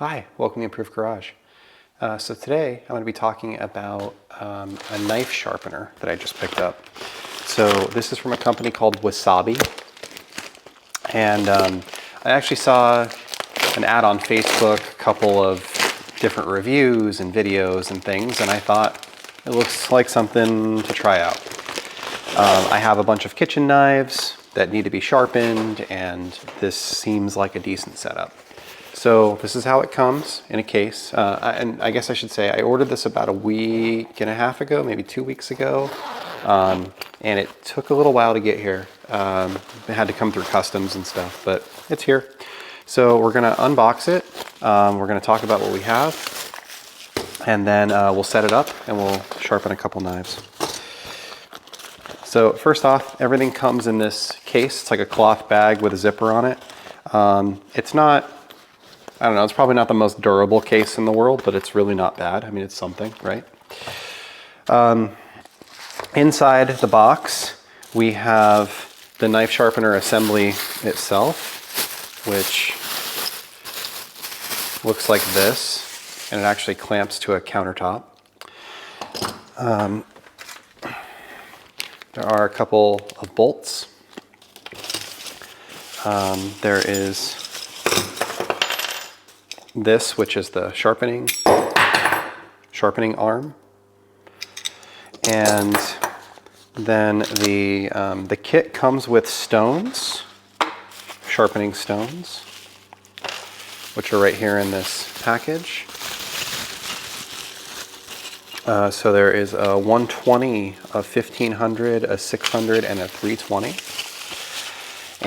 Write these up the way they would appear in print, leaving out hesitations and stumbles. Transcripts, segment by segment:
Hi, welcome to Improved Garage. So today I'm going to be talking about a knife sharpener that I just picked up. So this is from a company called Wasabi, and I actually saw an ad on Facebook, a couple of different reviews and videos and things, and I thought it looks like something to try out. I have a bunch of kitchen knives that need to be sharpened, and this seems like a decent setup. So this is how it comes in a case. And I guess I should say I ordered this about a week and a half ago, maybe 2 weeks ago. And it took a little while to get here. It had to come through customs and stuff, but it's here. So we're gonna unbox it. We're gonna talk about what we have, and then we'll set it up and we'll sharpen a couple knives. So first off, everything comes in this case. It's like a cloth bag with a zipper on it. It's not, I don't know, it's probably not the most durable case in the world, but it's really not bad. I mean, it's something, right? Inside the box, we have the knife sharpener assembly itself, which looks like this, and it actually clamps to a countertop. There are a couple of bolts. There is this, which is the sharpening arm, and then the kit comes with stones, sharpening stones, which are right here in this package. So there is a 120, a 1500, a 600, and a 320.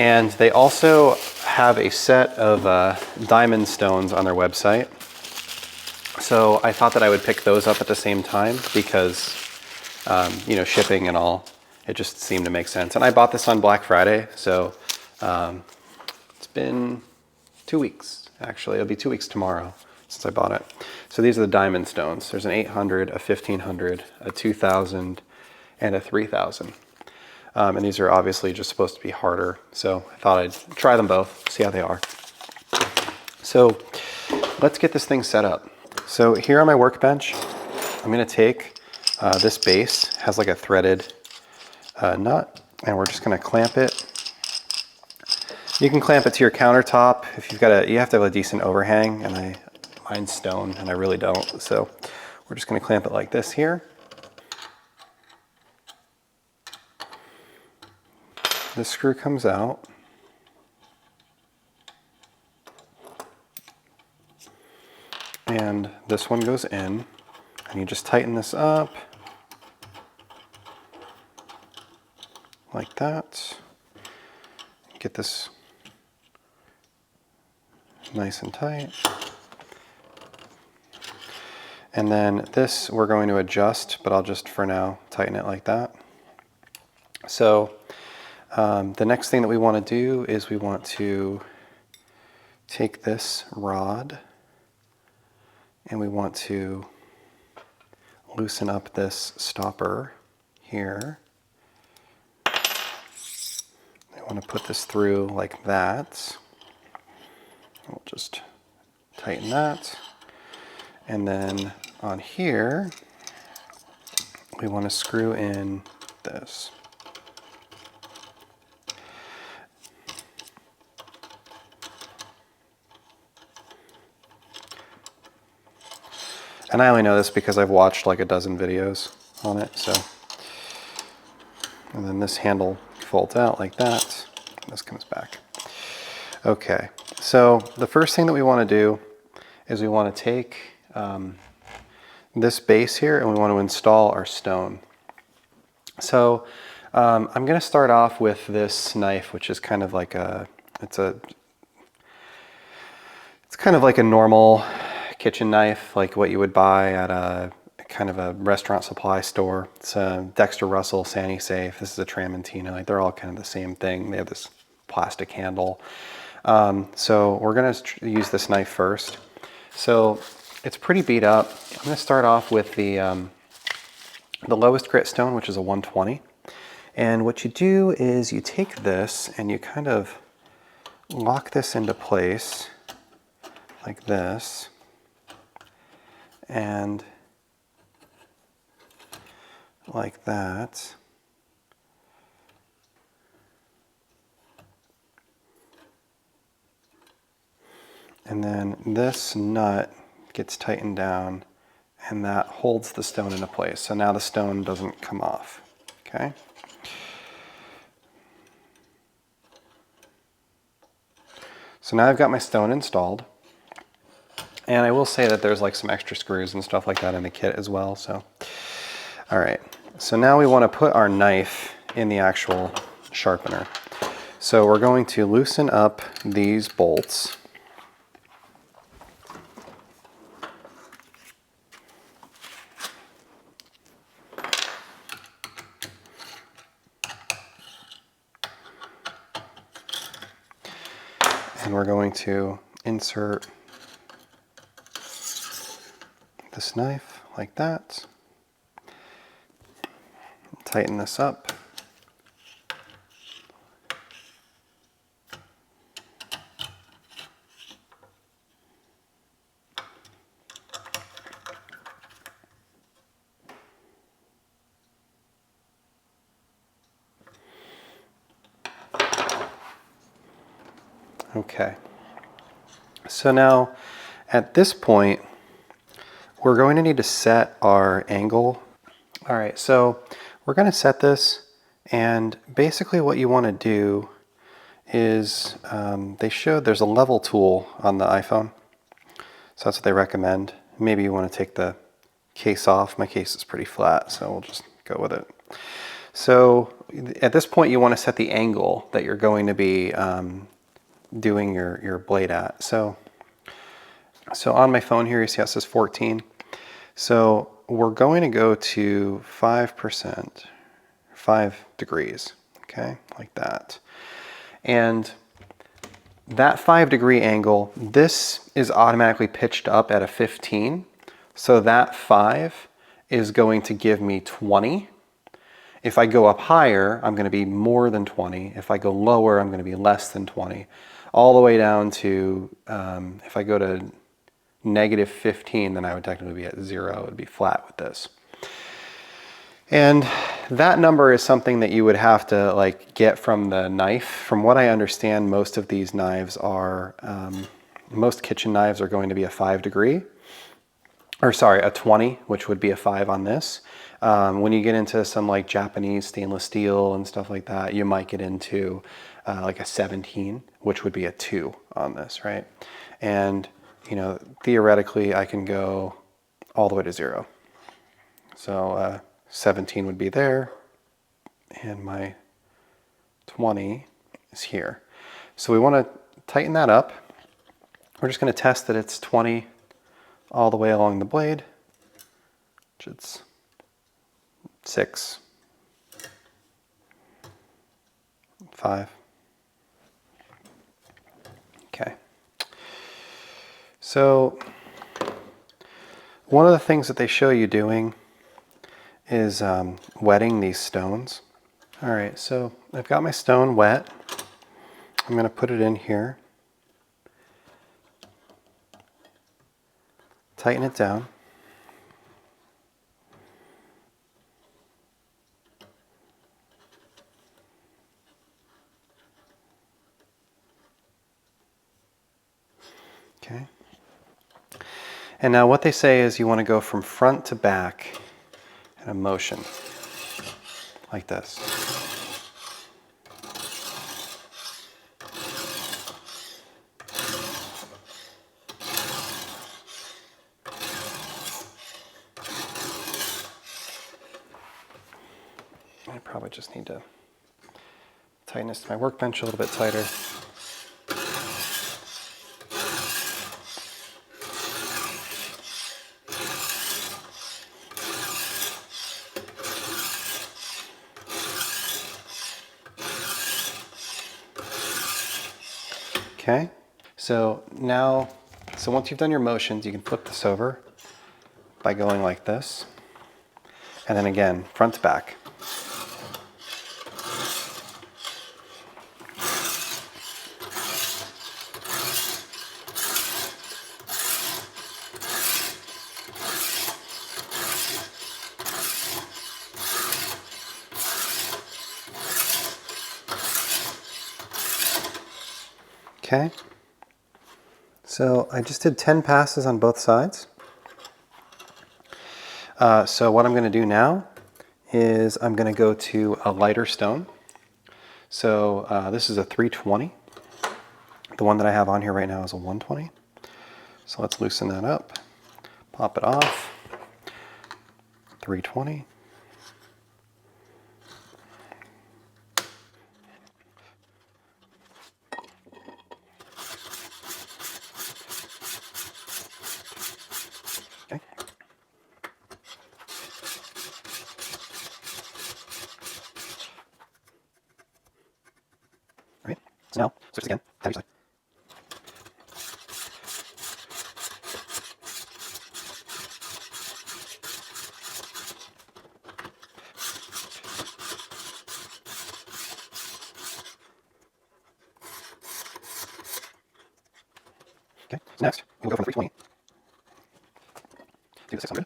And they also have a set of diamond stones on their website. So I thought that I would pick those up at the same time because, you know, shipping and all, it just seemed to make sense. And I bought this on Black Friday, so it's been 2 weeks, actually. It'll be 2 weeks tomorrow since I bought it. So these are the diamond stones. There's an 800, a 1500, a 2000, and a 3000. And these are obviously just supposed to be harder. So I thought I'd try them both, see how they are. So let's get this thing set up. So here on my workbench, I'm gonna take this base, has like a threaded nut, and we're just gonna clamp it. You can clamp it to your countertop if you've got you have to have a decent overhang, and mine's stone and I really don't. So we're just gonna clamp it like this here. This screw comes out. And this one goes in, and you just tighten this up like that. Get this nice and tight. And then this we're going to adjust, but I'll just for now tighten it like that. So the next thing that we want to do is we want to take this rod and we want to loosen up this stopper here. I want to put this through like that. We'll just tighten that. And then on here, we want to screw in this. And I only know this because I've watched like a dozen videos on it, so. And then this handle folds out like that. This comes back. Okay, so the first thing that we want to do is we want to take this base here and we want to install our stone. So I'm going to start off with this knife, which is kind of like it's kind of like a normal kitchen knife, like what you would buy at a kind of a restaurant supply store. It's a Dexter Russell Sani Safe. This is a Tramontina. Like they're all kind of the same thing. They have this plastic handle. So we're gonna use this knife first. So it's pretty beat up. I'm gonna start off with the lowest grit stone, which is a 120. And what you do is you take this and you kind of lock this into place like this, and like that. And then this nut gets tightened down, and that holds the stone into place. So now the stone doesn't come off, okay? So now I've got my stone installed. And I will say that there's like some extra screws and stuff like that in the kit as well, so. All right, so now we want to put our knife in the actual sharpener. So we're going to loosen up these bolts. And we're going to insert this knife like that. Tighten this up. Okay. So now at this point, we're going to need to set our angle. All right, so we're going to set this, and basically what you want to do is they showed there's a level tool on the iPhone, so that's what they recommend. Maybe you want to take the case off. My case is pretty flat, so we'll just go with it. So at this point you want to set the angle that you're going to be doing your blade at. So on my phone here you see how it says 14. So we're going to go to 5%, 5 degrees, okay, like that. And that 5-degree angle, this is automatically pitched up at a 15. So that 5 is going to give me 20. If I go up higher, I'm going to be more than 20. If I go lower, I'm going to be less than 20. All the way down to, if I go to negative 15, then I would technically be at 0. It would be flat with this. And that number is something that you would have to like get from the knife. From what I understand, most of these knives are, most kitchen knives are going to be a 5-degree, or sorry, a 20, which would be a 5 on this. When you get into some like Japanese stainless steel and stuff like that, you might get into like a 17, which would be a 2 on this, right? And you know, theoretically, I can go all the way to 0. So 17 would be there, and my 20 is here. So we want to tighten that up. We're just going to test that it's 20 all the way along the blade, which it's 6, 5. Okay. So one of the things that they show you doing is wetting these stones. All right, so I've got my stone wet. I'm going to put it in here. Tighten it down. Okay. And now what they say is you want to go from front to back in a motion like this. I probably just need to tighten this to my workbench a little bit tighter. Okay, so now, once you've done your motions, you can flip this over by going like this, and then again, front to back. Okay. So I just did 10 passes on both sides. So what I'm going to do now is I'm going to go to a lighter stone. So this is a 320. The one that I have on here right now is a 120. So let's loosen that up, pop it off, 320. Okay. All right, so now switch again, tap each side. Okay, so next we'll go from the 320 to the 600.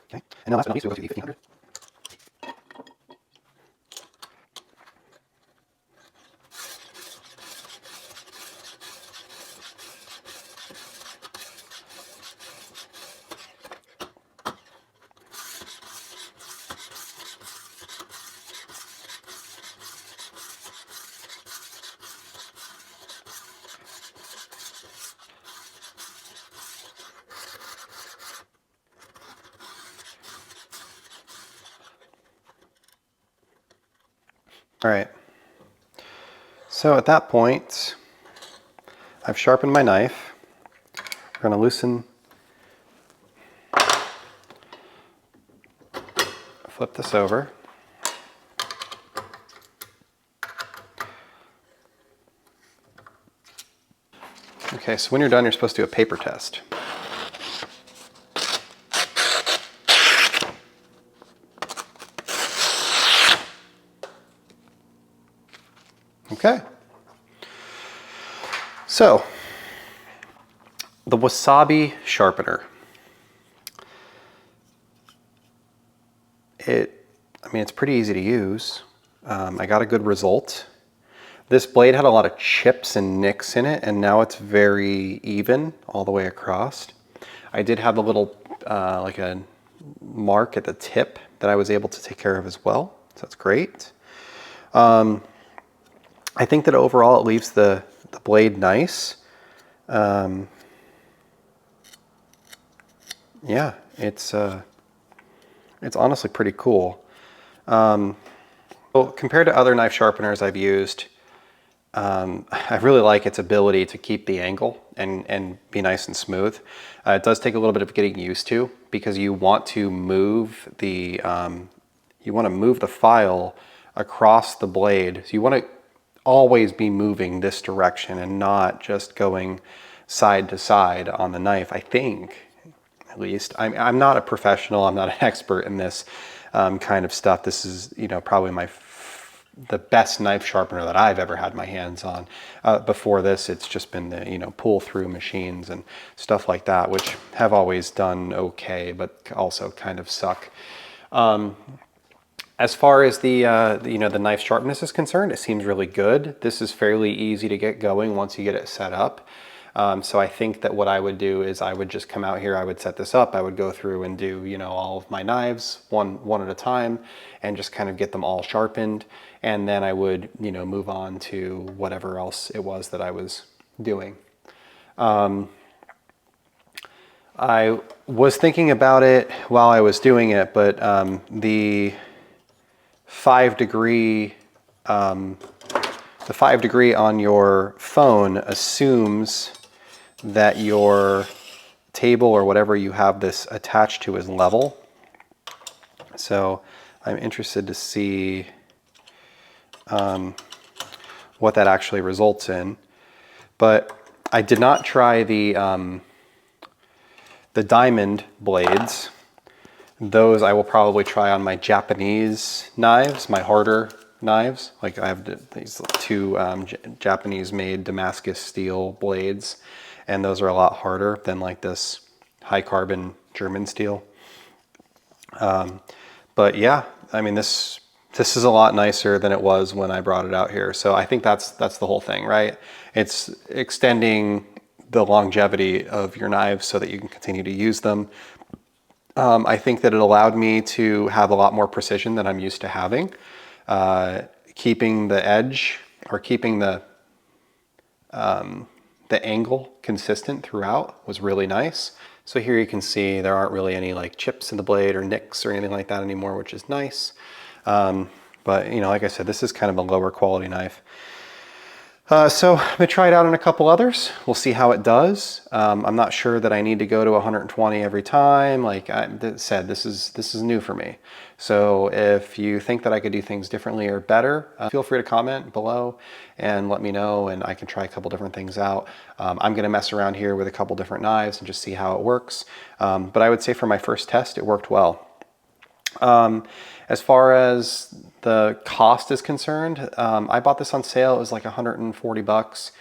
Okay, and then last but not least we'll go to the 1500. All right, so at that point, I've sharpened my knife. We're going to loosen, flip this over. Okay, so when you're done, you're supposed to do a paper test. Okay. So, the Wasabi Sharpener. It's pretty easy to use. I got a good result. This blade had a lot of chips and nicks in it, and now it's very even all the way across. I did have a little, like a mark at the tip that I was able to take care of as well, so that's great. I think that overall it leaves the blade nice. Yeah, it's honestly pretty cool. So compared to other knife sharpeners I've used, I really like its ability to keep the angle and be nice and smooth. It does take a little bit of getting used to because you want to move the file across the blade. So you want to always be moving this direction and not just going side to side on the knife, I think, at least. I'm not a professional, I'm not an expert in this kind of stuff. This is, probably the best knife sharpener that I've ever had my hands on. Before this, it's just been the, pull through machines and stuff like that, which have always done okay, but also kind of suck. As far as the knife sharpness is concerned, it seems really good. This is fairly easy to get going once you get it set up. So I think that what I would do is I would just come out here, I would set this up, I would go through and do, all of my knives one at a time and just kind of get them all sharpened. And then I would, move on to whatever else it was that I was doing. I was thinking about it while I was doing it, but the 5 degree on your phone assumes that your table or whatever you have this attached to is level. So I'm interested to see what that actually results in. But I did not try the diamond blades. Those I will probably try on my Japanese knives, my harder knives. Like I have these two Japanese-made Damascus steel blades, and those are a lot harder than like this high carbon German steel. But yeah, I mean, this is a lot nicer than it was when I brought it out here. So I think that's the whole thing, right? It's extending the longevity of your knives so that you can continue to use them. I think that it allowed me to have a lot more precision than I'm used to having. Keeping the edge or keeping the angle consistent throughout was really nice. So here you can see there aren't really any like chips in the blade or nicks or anything like that anymore, which is nice. But you know, like I said, this is kind of a lower quality knife. So I'm gonna try it out on a couple others. We'll see how it does. I'm not sure that I need to go to 120 every time. Like I said, this is new for me. So if you think that I could do things differently or better, feel free to comment below and let me know, and I can try a couple different things out. I'm gonna mess around here with a couple different knives and just see how it works. But I would say for my first test, it worked well. As far as the cost is concerned, I bought this on sale. It was like 140 bucks.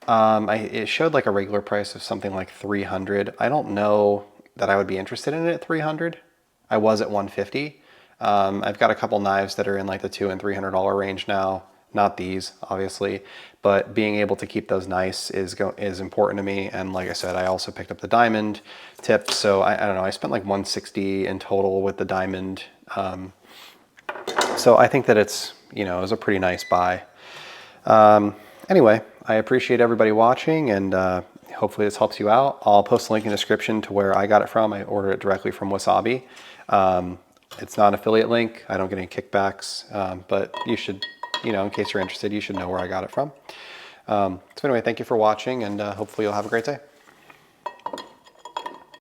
It showed like a regular price of something like 300. I don't know that I would be interested in it at 300. I was at 150. I've got a couple knives that are in like the $200 and $300 range now. Not these, obviously, but being able to keep those nice is important to me. And like I said, I also picked up the diamond tip. So I don't know, I spent like 160 in total with the diamond. So I think that it's, you know, it was a pretty nice buy. Anyway, I appreciate everybody watching, and hopefully this helps you out. I'll post a link in the description to where I got it from. I ordered it directly from Wasabi. It's not an affiliate link. I don't get any kickbacks, but you should, you know, in case you're interested, you should know where I got it from. So anyway, thank you for watching, and hopefully you'll have a great day.